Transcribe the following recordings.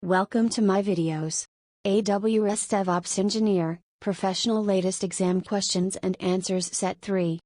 Welcome to my videos. AWS DevOps Engineer, Professional Latest Exam Questions and Answers Set 3.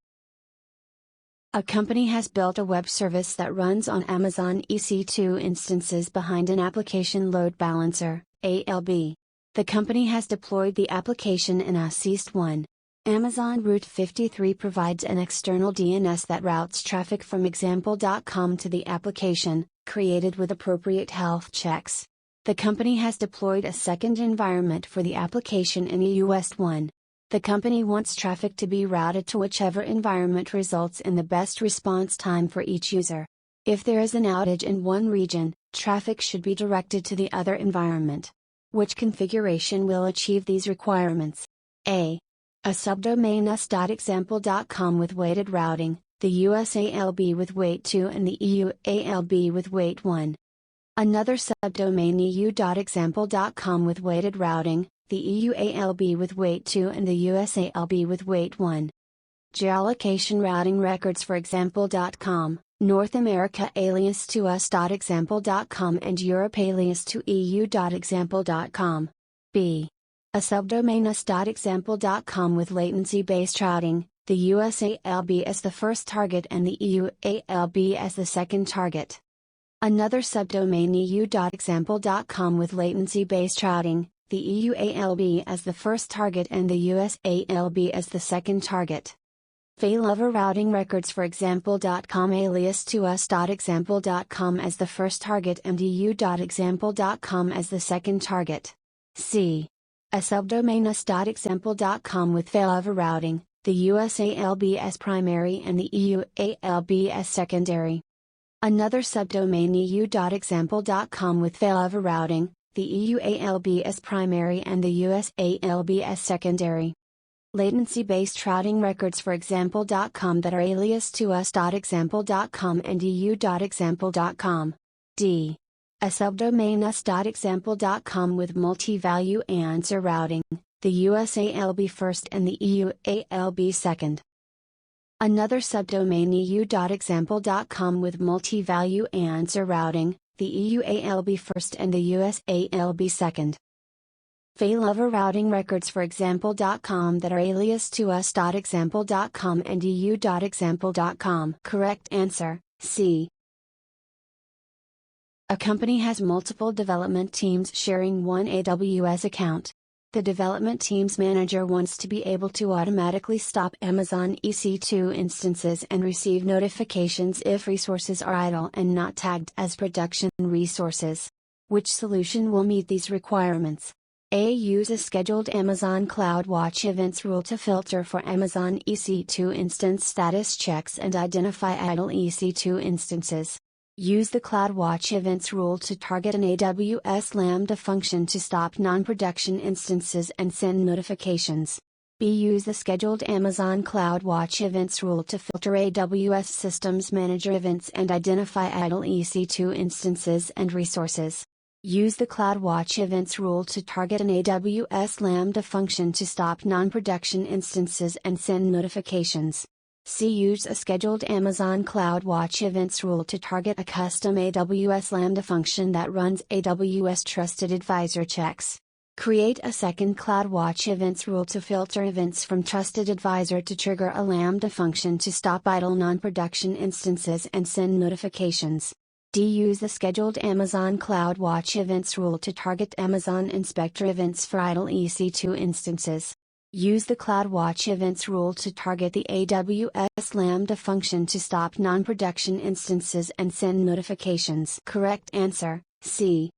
A company has built a web service that runs on Amazon EC2 instances behind an application load balancer, ALB. The company has deployed the application in AWS. Amazon Route 53 provides an external DNS that routes traffic from example.com to the application, created with appropriate health checks. The company has deployed a second environment for the application in AWS. The company wants traffic to be routed to whichever environment results in the best response time for each user. If there is an outage in one region, traffic should be directed to the other environment. Which configuration will achieve these requirements? A subdomain us.example.com with weighted routing, the US ALB with weight 2 and the EU ALB with weight 1. Another subdomain eu.example.com with weighted routing, the EU ALB with weight 2 and the US ALB with weight 1. Geolocation routing records for example.com, North America alias to us.example.com and Europe alias to eu.example.com. B. A subdomain us.example.com with latency-based routing, the US ALB as the first target and the EU ALB as the second target. Another subdomain eu.example.com with latency-based routing, the EU ALB as the first target and the US ALB as the second target. Failover routing records for example.com alias to us.example.com as the first target and eu.example.com as the second target. C. A subdomain us.example.com with failover routing, the US ALB as primary and the EU ALB as secondary. Another subdomain eu.example.com with failover routing, the EU ALB as primary and the US ALB as secondary. Latency-based routing records for example.com that are alias to us.example.com and eu.example.com. D. A subdomain us.example.com with multi-value answer routing, the US ALB first and the EU ALB second. Another subdomain eu.example.com with multi-value answer routing, the EU ALB first and the US ALB second. Failover routing records for example.com that are alias to us.example.com and eu.example.com. Correct answer, C. A company has multiple development teams sharing one AWS account. The development team's manager wants to be able to automatically stop Amazon EC2 instances and receive notifications if resources are idle and not tagged as production resources. Which solution will meet these requirements? A. Use a scheduled Amazon CloudWatch events rule to filter for Amazon EC2 instance status checks and identify idle EC2 instances. Use the CloudWatch events rule to target an AWS Lambda function to stop non-production instances and send notifications. B. Use the scheduled Amazon CloudWatch events rule to filter AWS Systems Manager events and identify idle EC2 instances and resources. Use the CloudWatch events rule to target an AWS Lambda function to stop non-production instances and send notifications. C. Use a scheduled Amazon CloudWatch events rule to target a custom AWS Lambda function that runs AWS Trusted Advisor checks. Create a second CloudWatch events rule to filter events from Trusted Advisor to trigger a Lambda function to stop idle non-production instances and send notifications. D. Use the scheduled Amazon CloudWatch events rule to target Amazon Inspector events for idle EC2 instances. Use the CloudWatch events rule to target the AWS Lambda function to stop non-production instances and send notifications. Correct answer, C.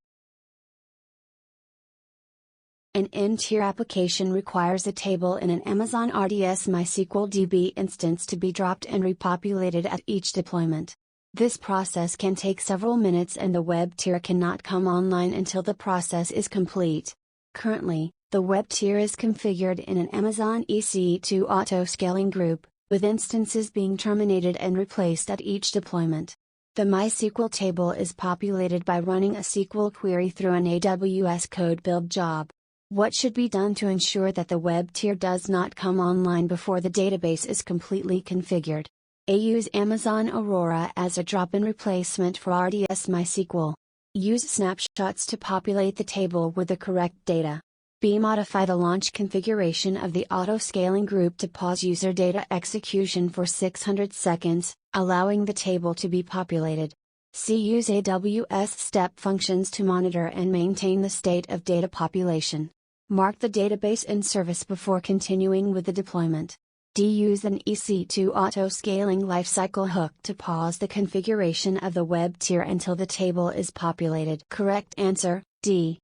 An N-tier application requires a table in an Amazon RDS MySQL DB instance to be dropped and repopulated at each deployment. This process can take several minutes and the web tier cannot come online until the process is complete. Currently, the web tier is configured in an Amazon EC2 auto-scaling group, with instances being terminated and replaced at each deployment. The MySQL table is populated by running a SQL query through an AWS code build job. What should be done to ensure that the web tier does not come online before the database is completely configured? A. Use Amazon Aurora as a drop-in replacement for RDS MySQL. Use snapshots to populate the table with the correct data. B. Modify the launch configuration of the auto-scaling group to pause user data execution for 600 seconds, allowing the table to be populated. C. Use AWS step functions to monitor and maintain the state of data population. Mark the database in service before continuing with the deployment. D. Use an EC2 auto-scaling lifecycle hook to pause the configuration of the web tier until the table is populated. Correct answer, D.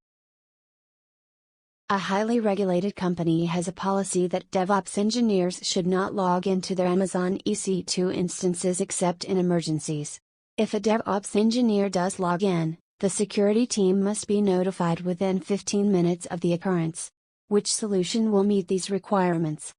A highly regulated company has a policy that DevOps engineers should not log into their Amazon EC2 instances except in emergencies. If a DevOps engineer does log in, the security team must be notified within 15 minutes of the occurrence. Which solution will meet these requirements?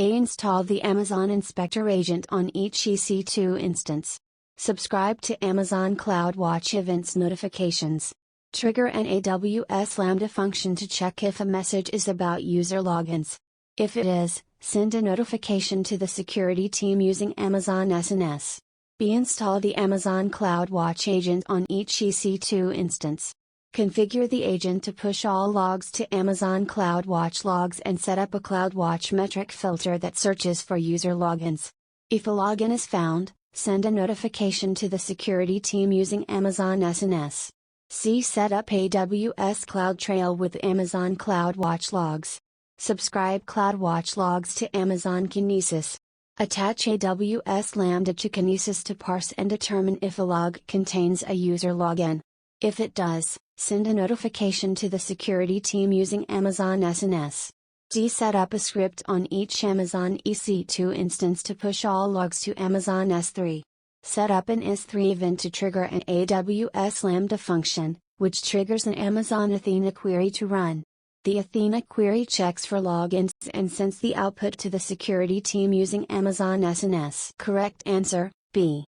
A. Install the Amazon Inspector agent on each EC2 instance. Subscribe to Amazon CloudWatch events notifications. Trigger an AWS Lambda function to check if a message is about user logins. If it is, send a notification to the security team using Amazon SNS. B. Install the Amazon CloudWatch agent on each EC2 instance. Configure the agent to push all logs to Amazon CloudWatch logs and set up a CloudWatch metric filter that searches for user logins. If a login is found, send a notification to the security team using Amazon SNS. C. Set up AWS CloudTrail with Amazon CloudWatch logs. Subscribe CloudWatch logs to Amazon Kinesis. Attach AWS Lambda to Kinesis to parse and determine if a log contains a user login. If it does, send a notification to the security team using Amazon SNS. D. Set up a script on each Amazon EC2 instance to push all logs to Amazon S3. Set up an S3 event to trigger an AWS Lambda function, which triggers an Amazon Athena query to run. The Athena query checks for logins and sends the output to the security team using Amazon SNS. Correct answer, B.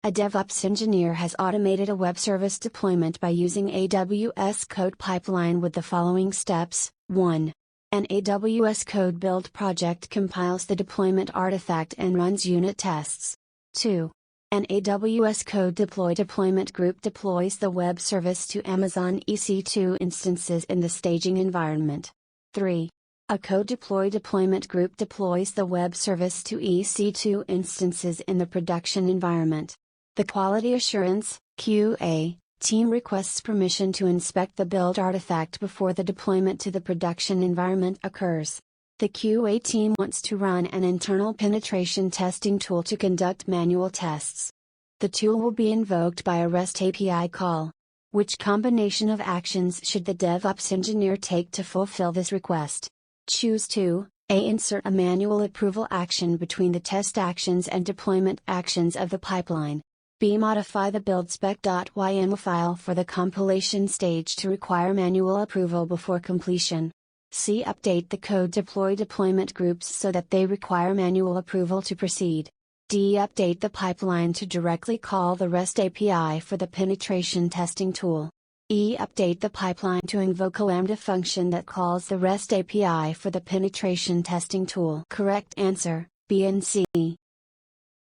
A DevOps engineer has automated a web service deployment by using AWS code pipeline with the following steps. 1. An AWS code build project compiles the deployment artifact and runs unit tests. 2. An AWS code deploy deployment group deploys the web service to Amazon EC2 instances in the staging environment. 3. A code deploy deployment group deploys the web service to EC2 instances in the production environment. The Quality Assurance (QA) team requests permission to inspect the build artifact before the deployment to the production environment occurs. The QA team wants to run an internal penetration testing tool to conduct manual tests. The tool will be invoked by a REST API call. Which combination of actions should the DevOps engineer take to fulfill this request? Choose 2. A. Insert a manual approval action between the test actions and deployment actions of the pipeline. B. Modify the buildspec.yml file for the compilation stage to require manual approval before completion. C. Update the code deploy deployment groups so that they require manual approval to proceed. D. Update the pipeline to directly call the REST API for the penetration testing tool. E. Update the pipeline to invoke a Lambda function that calls the REST API for the penetration testing tool. Correct answer, B and C.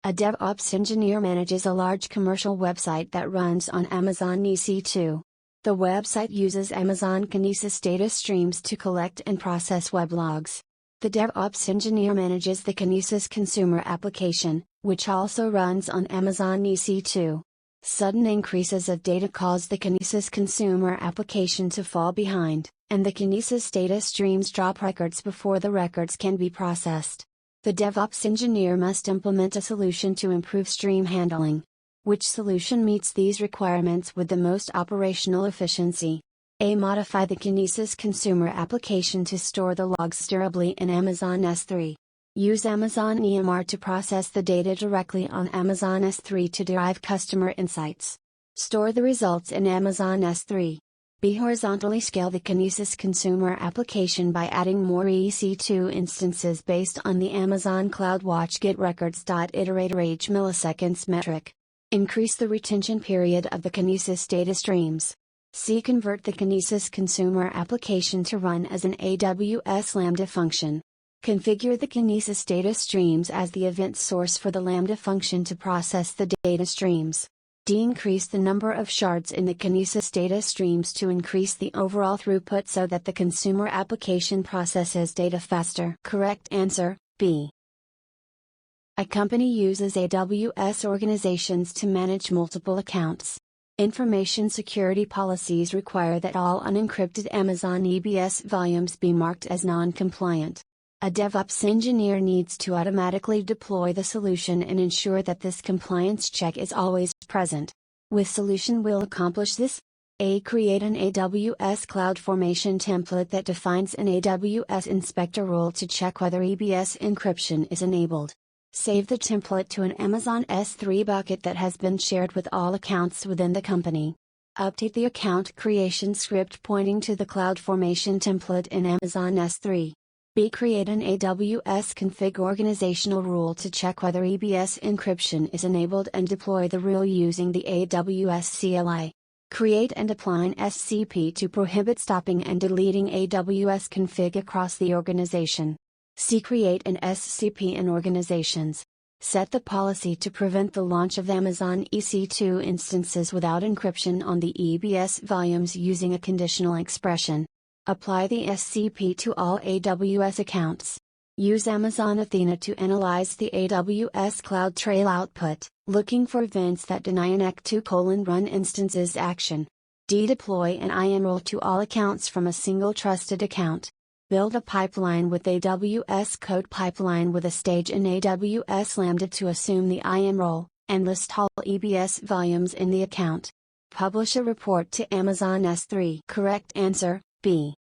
A DevOps engineer manages a large commercial website that runs on Amazon EC2. The website uses Amazon Kinesis data streams to collect and process web logs. The DevOps engineer manages the Kinesis consumer application, which also runs on Amazon EC2. Sudden increases of data cause the Kinesis consumer application to fall behind, and the Kinesis data streams drop records before the records can be processed. The DevOps engineer must implement a solution to improve stream handling. Which solution meets these requirements with the most operational efficiency? A. Modify the Kinesis consumer application to store the logs durably in Amazon S3. Use Amazon EMR to process the data directly on Amazon S3 to derive customer insights. Store the results in Amazon S3. B. Horizontally scale the Kinesis consumer application by adding more EC2 instances based on the Amazon CloudWatch getRecords.iteratorAge milliseconds metric. Increase the retention period of the Kinesis data streams. C. Convert the Kinesis consumer application to run as an AWS Lambda function. Configure the Kinesis data streams as the event source for the Lambda function to process the data streams. D. Increase the number of shards in the Kinesis data streams to increase the overall throughput so that the consumer application processes data faster. Correct answer, B. A company uses AWS organizations to manage multiple accounts. Information security policies require that all unencrypted Amazon EBS volumes be marked as non-compliant. A DevOps engineer needs to automatically deploy the solution and ensure that this compliance check is always present. Which solution will accomplish this? A. Create an AWS CloudFormation template that defines an AWS inspector rule to check whether EBS encryption is enabled. Save the template to an Amazon S3 bucket that has been shared with all accounts within the company. Update the account creation script pointing to the CloudFormation template in Amazon S3. B. Create an AWS config organizational rule to check whether EBS encryption is enabled and deploy the rule using the AWS CLI. Create and apply an SCP to prohibit stopping and deleting AWS config across the organization. C. Create an SCP in organizations. Set the policy to prevent the launch of Amazon EC2 instances without encryption on the EBS volumes using a conditional expression. Apply the SCP to all AWS accounts. Use Amazon Athena to analyze the AWS CloudTrail output, looking for events that deny an ACK2:run instances action. D. Deploy an IAM role to all accounts from a single trusted account. Build a pipeline with AWS Code Pipeline with a stage in AWS Lambda to assume the IAM role, and list all EBS volumes in the account. Publish a report to Amazon S3. Correct answer, B.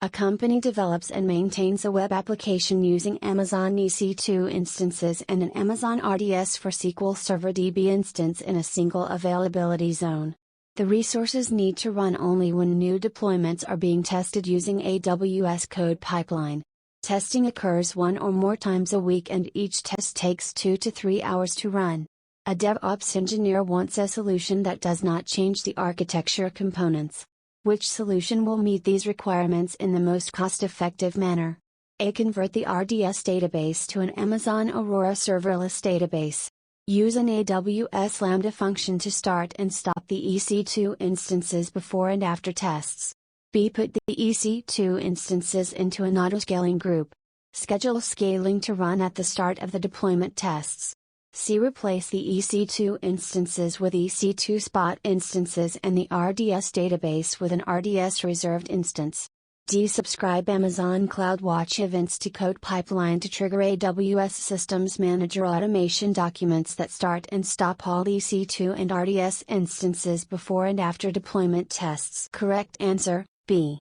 A company develops and maintains a web application using Amazon EC2 instances and an Amazon RDS for SQL Server DB instance in a single availability zone. The resources need to run only when new deployments are being tested using AWS Code Pipeline. Testing occurs one or more times a week and each test takes 2 to 3 hours to run. A DevOps engineer wants a solution that does not change the architecture components. Which solution will meet these requirements in the most cost-effective manner? A. Convert the RDS database to an Amazon Aurora serverless database. Use an AWS Lambda function to start and stop the EC2 instances before and after tests. B. Put the EC2 instances into an autoscaling group. Schedule scaling to run at the start of the deployment tests. C. Replace the EC2 instances with EC2 spot instances and the RDS database with an RDS reserved instance. D. Subscribe Amazon CloudWatch events to Code Pipeline to trigger AWS Systems Manager automation documents that start and stop all EC2 and RDS instances before and after deployment tests. Correct answer, B.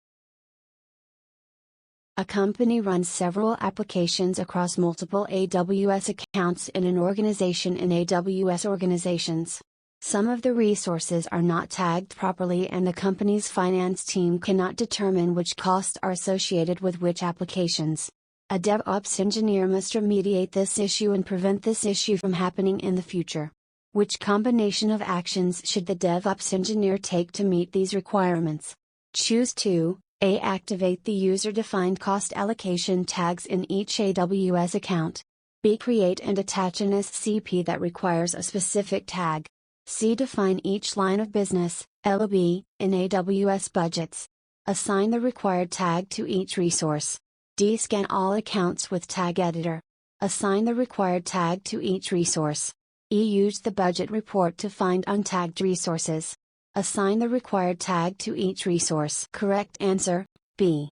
A company runs several applications across multiple AWS accounts in an organization in AWS organizations. Some of the resources are not tagged properly and the company's finance team cannot determine which costs are associated with which applications. A DevOps engineer must remediate this issue and prevent this issue from happening in the future. Which combination of actions should the DevOps engineer take to meet these requirements? Choose 2. A. Activate the user-defined cost allocation tags in each AWS account. B. Create and attach an SCP that requires a specific tag. C. Define each line of business, LOB, in AWS budgets. Assign the required tag to each resource. D. Scan all accounts with Tag Editor. Assign the required tag to each resource. E. Use the budget report to find untagged resources. Assign the required tag to each resource. Correct answer, B.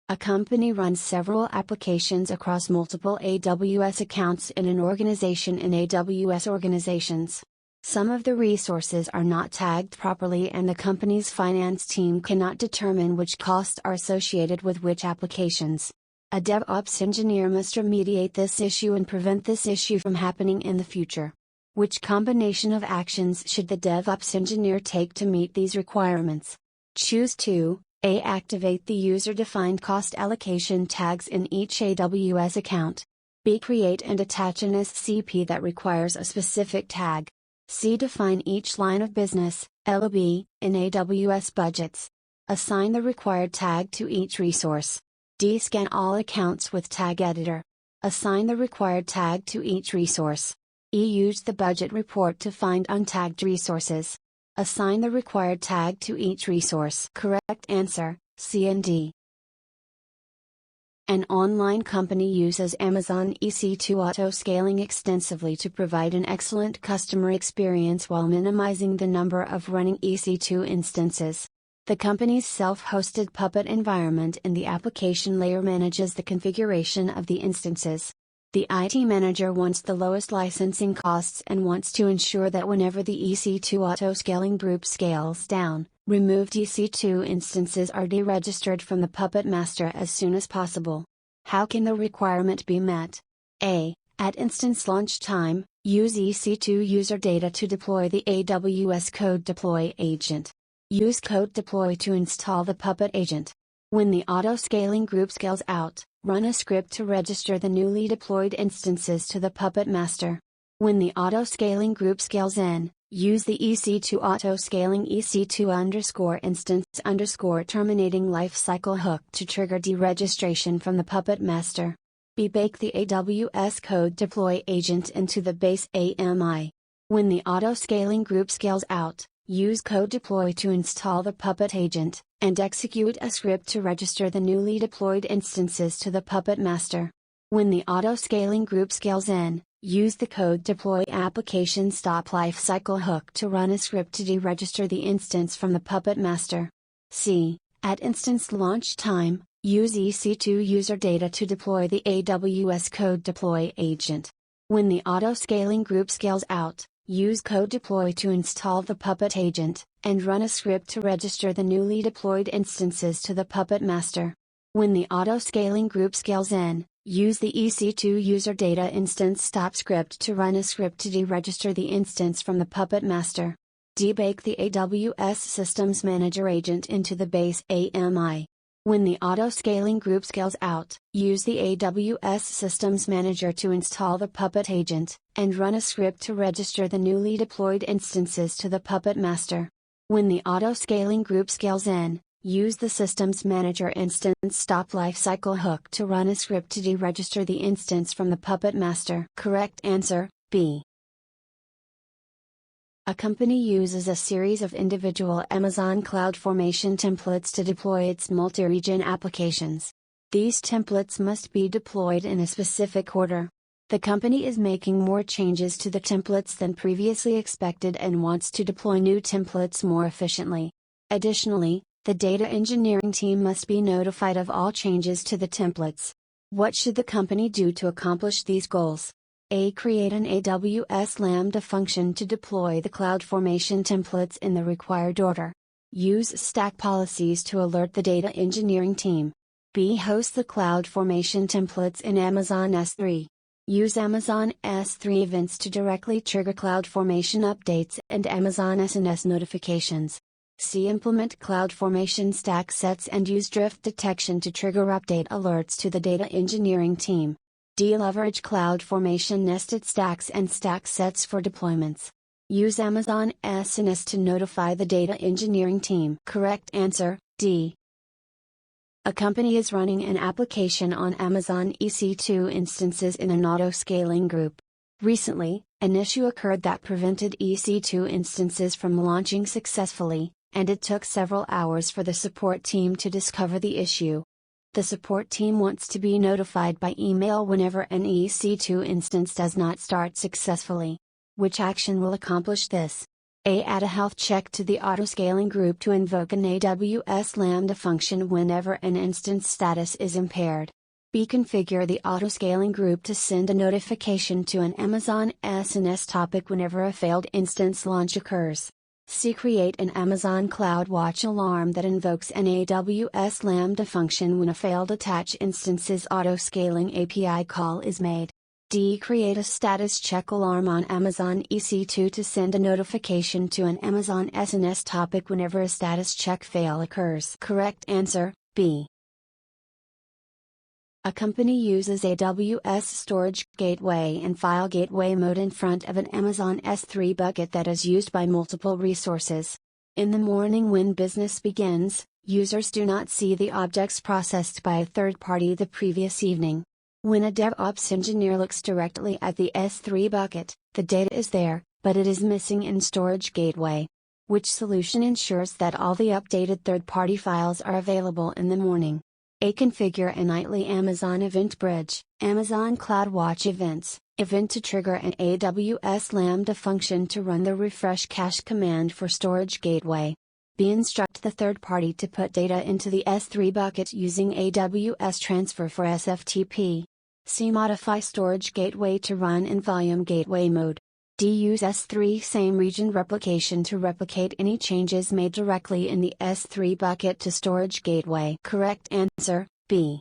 A company runs several applications across multiple AWS accounts in an organization in AWS organizations. Some of the resources are not tagged properly and the company's finance team cannot determine which costs are associated with which applications. A DevOps engineer must remediate this issue and prevent this issue from happening in the future. Which combination of actions should the DevOps engineer take to meet these requirements? Choose 2. A. Activate the user-defined cost allocation tags in each AWS account. B. Create and attach an SCP that requires a specific tag. C. Define each line of business, LOB, in AWS budgets. Assign the required tag to each resource. D. Scan all accounts with Tag Editor. Assign the required tag to each resource. Use the budget report to find untagged resources. Assign the required tag to each resource. Correct answer, C and D. An online company uses Amazon EC2 auto-scaling extensively to provide an excellent customer experience while minimizing the number of running EC2 instances. The company's self-hosted Puppet environment in the application layer manages the configuration of the instances. The IT manager wants the lowest licensing costs and wants to ensure that whenever the EC2 auto-scaling group scales down, removed EC2 instances are deregistered from the Puppet master as soon as possible. How can the requirement be met? A. At instance launch time, use EC2 user data to deploy the AWS Code Deploy agent. Use Code Deploy to install the Puppet agent. When the auto-scaling group scales out, run a script to register the newly deployed instances to the Puppet master. When the auto-scaling group scales in, use the EC2 auto-scaling EC2_instance_terminating lifecycle hook to trigger deregistration from the Puppet master. B. Bake the AWS Code Deploy agent into the base AMI. When the auto-scaling group scales out, use Code Deploy to install the Puppet agent, and execute a script to register the newly deployed instances to the Puppet master. When the auto-scaling group scales in, use the Code Deploy application stop lifecycle hook to run a script to deregister the instance from the Puppet master. C. At instance launch time, use EC2 user data to deploy the AWS Code Deploy agent. When the auto-scaling group scales out, use Code Deploy to install the Puppet agent, and run a script to register the newly deployed instances to the Puppet master. When the auto-scaling group scales in, use the EC2 user data instance stop script to run a script to deregister the instance from the Puppet master. Debake the AWS Systems Manager agent into the base AMI. When the auto-scaling group scales out, use the AWS Systems Manager to install the Puppet agent, and run a script to register the newly deployed instances to the Puppet master. When the auto-scaling group scales in, use the Systems Manager instance stop lifecycle hook to run a script to deregister the instance from the Puppet master. Correct answer, B. A company uses a series of individual Amazon CloudFormation templates to deploy its multi-region applications. These templates must be deployed in a specific order. The company is making more changes to the templates than previously expected and wants to deploy new templates more efficiently. Additionally, the data engineering team must be notified of all changes to the templates. What should the company do to accomplish these goals? A. Create an AWS Lambda function to deploy the CloudFormation templates in the required order. Use stack policies to alert the data engineering team. B. Host the CloudFormation templates in Amazon S3. Use Amazon S3 events to directly trigger CloudFormation updates and Amazon SNS notifications. C. Implement CloudFormation stack sets and use drift detection to trigger update alerts to the data engineering team. D. Leverage CloudFormation nested stacks and stack sets for deployments. Use Amazon SNS to notify the data engineering team. Correct answer, D. A company is running an application on Amazon EC2 instances in an auto-scaling group. Recently, an issue occurred that prevented EC2 instances from launching successfully, and it took several hours for the support team to discover the issue. The support team wants to be notified by email whenever an EC2 instance does not start successfully. Which action will accomplish this? A. Add a health check to the auto-scaling group to invoke an AWS Lambda function whenever an instance status is impaired. B. Configure the auto-scaling group to send a notification to an Amazon SNS topic whenever a failed instance launch occurs. C. Create an Amazon CloudWatch alarm that invokes an AWS Lambda function when a failed attach instance's auto-scaling API call is made. D. Create a status check alarm on Amazon EC2 to send a notification to an Amazon SNS topic whenever a status check fail occurs. Correct answer, B. A company uses AWS Storage Gateway and File Gateway mode in front of an Amazon S3 bucket that is used by multiple resources. In the morning when business begins, users do not see the objects processed by a third party the previous evening. When a DevOps engineer looks directly at the S3 bucket, The data is there, but it is missing in storage gateway. Which solution ensures that all the updated third-party files are available in the morning? A. Configure a nightly Amazon Event Bridge, Amazon CloudWatch events, event to trigger an AWS Lambda function to run the refresh cache command for storage gateway. B. Instruct the third party to put data into the S3 bucket using AWS Transfer for SFTP. C. Modify storage gateway to run in volume gateway mode. D. Use S3 same region replication to replicate any changes made directly in the S3 bucket to storage gateway. Correct answer, B.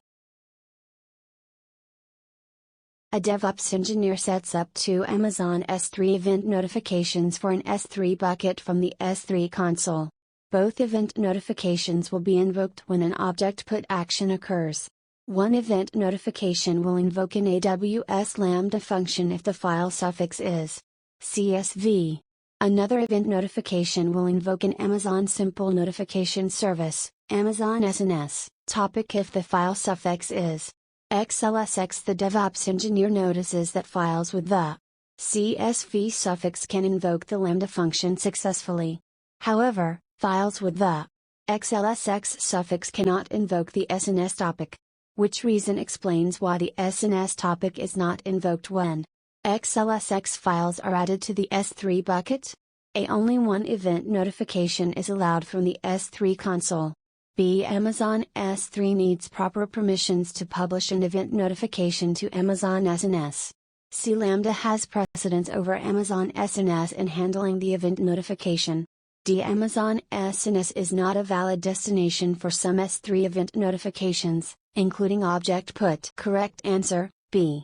A DevOps engineer sets up two Amazon S3 event notifications for an S3 bucket from the S3 console. Both event notifications will be invoked when an object put action occurs. One event notification will invoke an AWS Lambda function if the file suffix is CSV. Another event notification will invoke an Amazon Simple Notification Service, Amazon SNS, topic if the file suffix is XLSX. The DevOps engineer notices that files with the CSV suffix can invoke the Lambda function successfully. However, files with the XLSX suffix cannot invoke the SNS topic. Which reason explains why the SNS topic is not invoked when XLSX files are added to the S3 bucket? A. Only one event notification is allowed from the S3 console. B. Amazon S3 needs proper permissions to publish an event notification to Amazon SNS. C. Lambda has precedence over Amazon SNS in handling the event notification. D. Amazon SNS is not a valid destination for some S3 event notifications, including object put. Correct answer, B.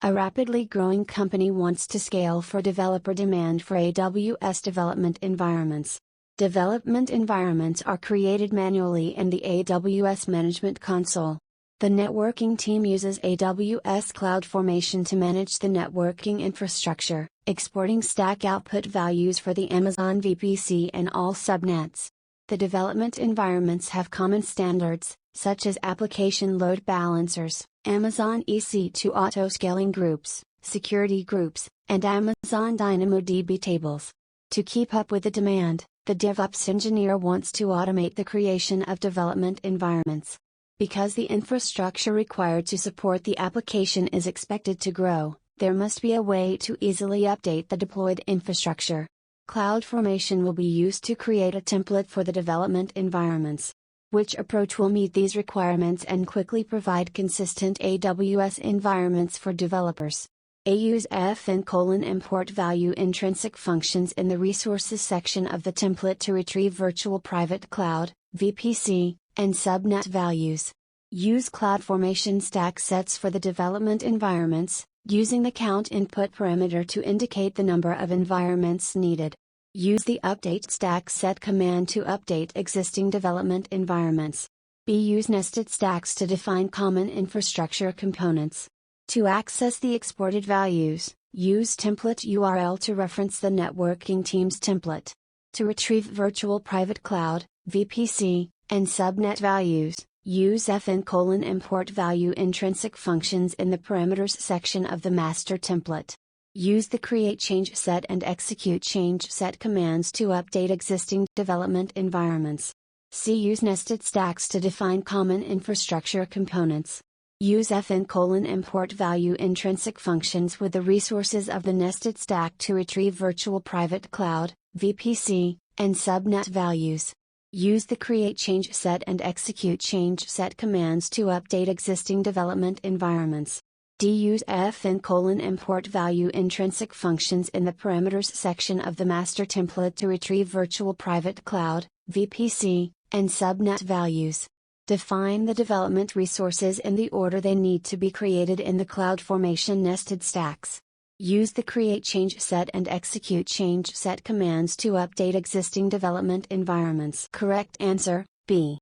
A rapidly growing company wants to scale for developer demand for AWS development environments. Development environments are created manually in the AWS Management Console. The networking team uses AWS CloudFormation to manage the networking infrastructure, exporting stack output values for the Amazon VPC and all subnets. The development environments have common standards, such as application load balancers, Amazon EC2 auto-scaling groups, security groups, and Amazon DynamoDB tables. To keep up with the demand, the DevOps engineer wants to automate the creation of development environments. Because the infrastructure required to support the application is expected to grow, there must be a way to easily update the deployed infrastructure. CloudFormation will be used to create a template for the development environments. Which approach will meet these requirements and quickly provide consistent AWS environments for developers? A. Use import value intrinsic functions in the resources section of the template to retrieve virtual private cloud, VPC, and subnet values. Use CloudFormation stack sets for the development environments, using the count input parameter to indicate the number of environments needed. Use the update stack set command to update existing development environments. B. Use nested stacks to define common infrastructure components. To access the exported values, use template URL to reference the networking team's template. To retrieve virtual private cloud, VPC, and subnet values, use import value intrinsic functions in the parameters section of the master template. Use the create change set and execute change set commands to update existing development environments. C. Use nested stacks to define common infrastructure components. Use import value intrinsic functions with the resources of the nested stack to retrieve virtual private cloud, VPC, and subnet values. Use the create change set and execute change set commands to update existing development environments. D. Use import value intrinsic functions in the parameters section of the master template to retrieve virtual private cloud, VPC, and subnet values. Define the development resources in the order they need to be created in the CloudFormation nested stacks. Use the create change set and execute change set commands to update existing development environments. Correct answer, B.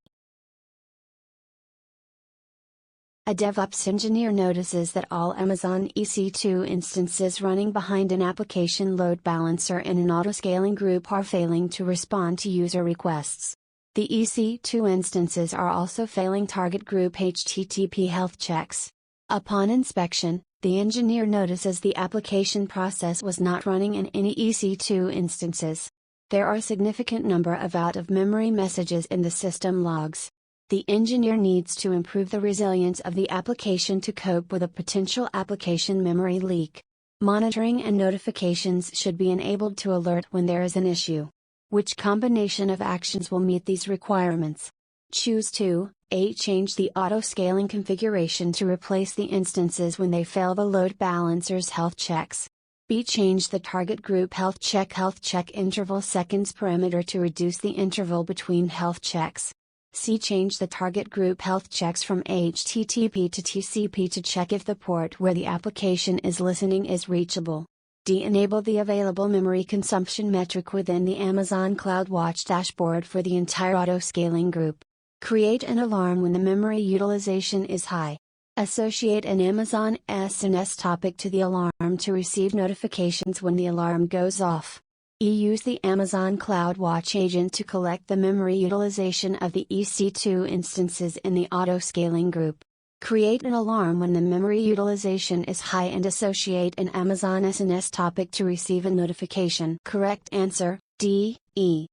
A DevOps engineer notices that all Amazon EC2 instances running behind an application load balancer in an autoscaling group are failing to respond to user requests. The EC2 instances are also failing target group HTTP health checks. Upon inspection, The engineer notices the application process was not running in any EC2 instances. There are a significant number of out-of-memory messages in the system logs. The engineer needs to improve the resilience of the application to cope with a potential application memory leak. Monitoring and notifications should be enabled to alert when there is an issue. Which combination of actions will meet these requirements? Choose 2. A. Change the auto-scaling configuration to replace the instances when they fail the load balancer's health checks. B. Change the target group health check interval seconds parameter to reduce the interval between health checks. C. Change the target group health checks from HTTP to TCP to check if the port where the application is listening is reachable. D. Enable the available memory consumption metric within the Amazon CloudWatch dashboard for the entire auto-scaling group. Create an alarm when the memory utilization is high. Associate an Amazon SNS topic to the alarm to receive notifications when the alarm goes off. E. Use the Amazon CloudWatch agent to collect the memory utilization of the EC2 instances in the auto-scaling group. Create an alarm when the memory utilization is high and associate an Amazon SNS topic to receive a notification. Correct answer, D, E.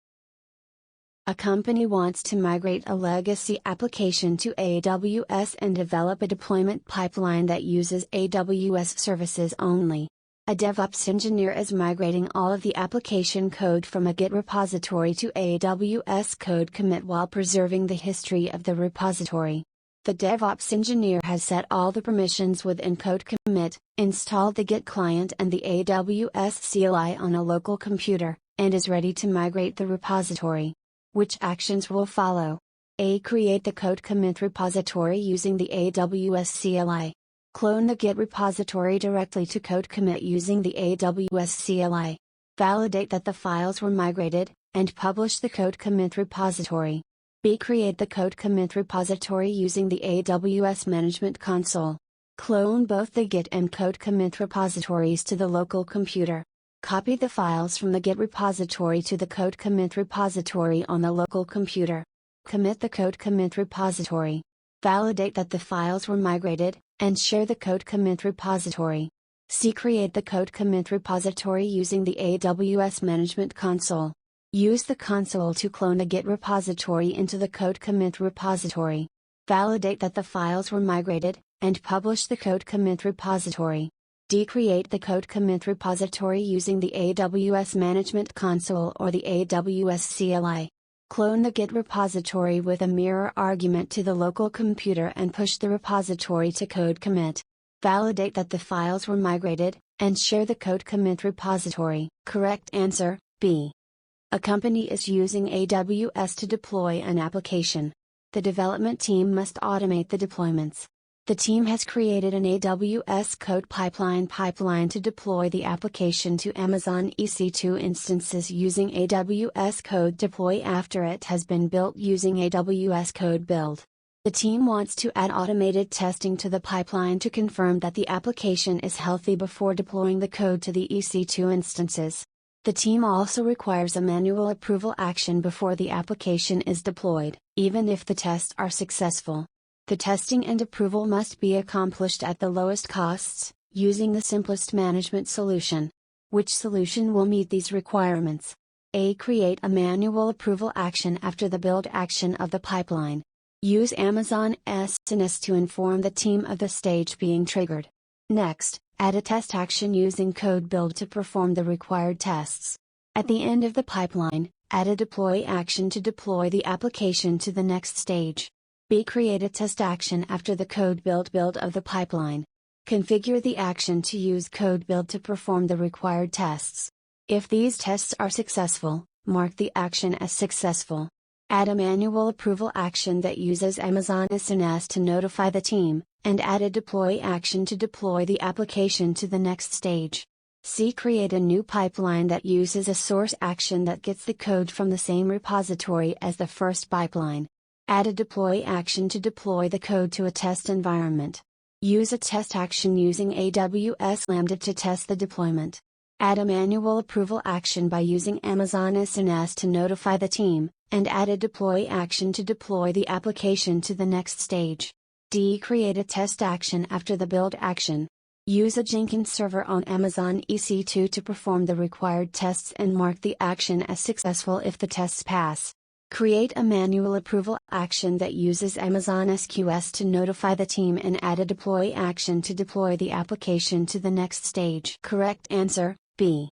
A company wants to migrate a legacy application to AWS and develop a deployment pipeline that uses AWS services only. A DevOps engineer is migrating all of the application code from a Git repository to AWS code commit while preserving the history of the repository. The DevOps engineer has set all the permissions within code commit, installed the Git client and the AWS CLI on a local computer, and is ready to migrate the repository. Which actions will follow? A. Create the code commit repository using the AWS CLI. Clone the Git repository directly to code commit using the AWS CLI. Validate that the files were migrated, and publish the code commit repository. B. Create the code commit repository using the AWS Management Console. Clone both the Git and code commit repositories to the local computer. Copy the files from the Git repository to the code commit repository on the local computer. Commit the code commit repository. Validate that the files were migrated, and share the code commit repository. C. Create the code commit repository using the AWS Management Console. Use the console to clone the Git repository into the code commit repository. Validate that the files were migrated, and publish the code commit repository. D. Create the code commit repository using the AWS Management Console or the AWS CLI. Clone the Git repository with a mirror argument to the local computer and push the repository to code commit. Validate that the files were migrated, and share the code commit repository. Correct answer, B. A company is using AWS to deploy an application. The development team must automate the deployments. The team has created an AWS code pipeline to deploy the application to Amazon EC2 instances using AWS Code Deploy after it has been built using AWS Code Build. The team wants to add automated testing to the pipeline to confirm that the application is healthy before deploying the code to the EC2 instances. The team also requires a manual approval action before the application is deployed, even if the tests are successful. The testing and approval must be accomplished at the lowest costs, using the simplest management solution. Which solution will meet these requirements? A. Create a manual approval action after the build action of the pipeline. Use Amazon SNS to inform the team of the stage being triggered. Next, add a test action using code build to perform the required tests. At the end of the pipeline, add a deploy action to deploy the application to the next stage. B. Create a test action after the code build of the pipeline. Configure the action to use code build to perform the required tests. If these tests are successful, mark the action as successful. Add a manual approval action that uses Amazon SNS to notify the team, and add a deploy action to deploy the application to the next stage. C. Create a new pipeline that uses a source action that gets the code from the same repository as the first pipeline. Add a deploy action to deploy the code to a test environment. Use a test action using AWS Lambda to test the deployment. Add a manual approval action by using Amazon SNS to notify the team, and add a deploy action to deploy the application to the next stage. D. Create a test action after the build action. Use a Jenkins server on Amazon EC2 to perform the required tests and mark the action as successful if the tests pass. Create a manual approval action that uses Amazon SQS to notify the team and add a deploy action to deploy the application to the next stage. Correct answer, B.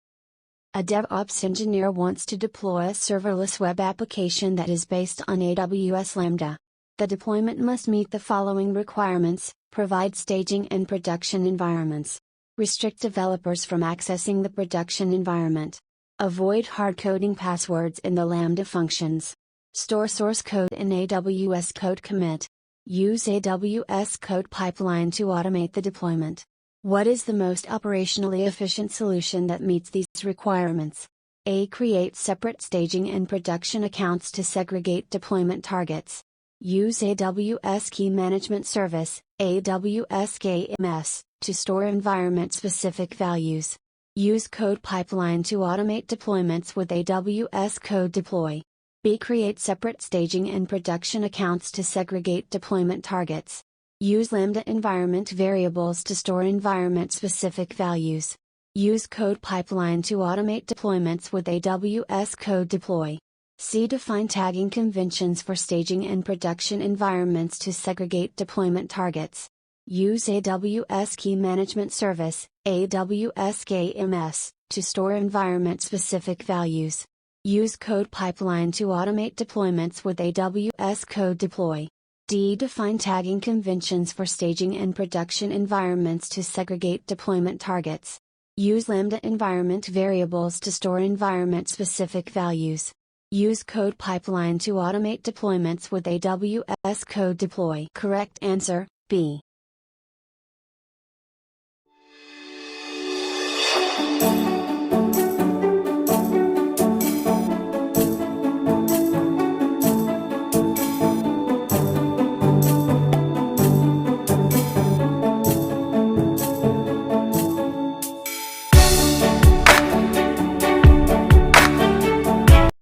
A DevOps engineer wants to deploy a serverless web application that is based on AWS Lambda. The deployment must meet the following requirements: provide staging and production environments. Restrict developers from accessing the production environment. Avoid hard-coding passwords in the Lambda functions. Store source code in AWS Code Commit. Use AWS Code Pipeline to automate the deployment. What is the most operationally efficient solution that meets these requirements? A. Create separate staging and production accounts to segregate deployment targets. Use AWS Key Management Service, AWS KMS, to store environment-specific values. Use Code Pipeline to automate deployments with AWS Code Deploy. B. Create separate staging and production accounts to segregate deployment targets. Use Lambda environment variables to store environment-specific values. Use Code Pipeline to automate deployments with AWS Code Deploy. C. Define tagging conventions for staging and production environments to segregate deployment targets. Use AWS Key Management Service, AWS KMS, to store environment-specific values. Use Code Pipeline to automate deployments with AWS Code Deploy. D. Define tagging conventions for staging and production environments to segregate deployment targets. Use Lambda environment variables to store environment-specific values. Use Code Pipeline to automate deployments with AWS Code Deploy. Correct answer, B.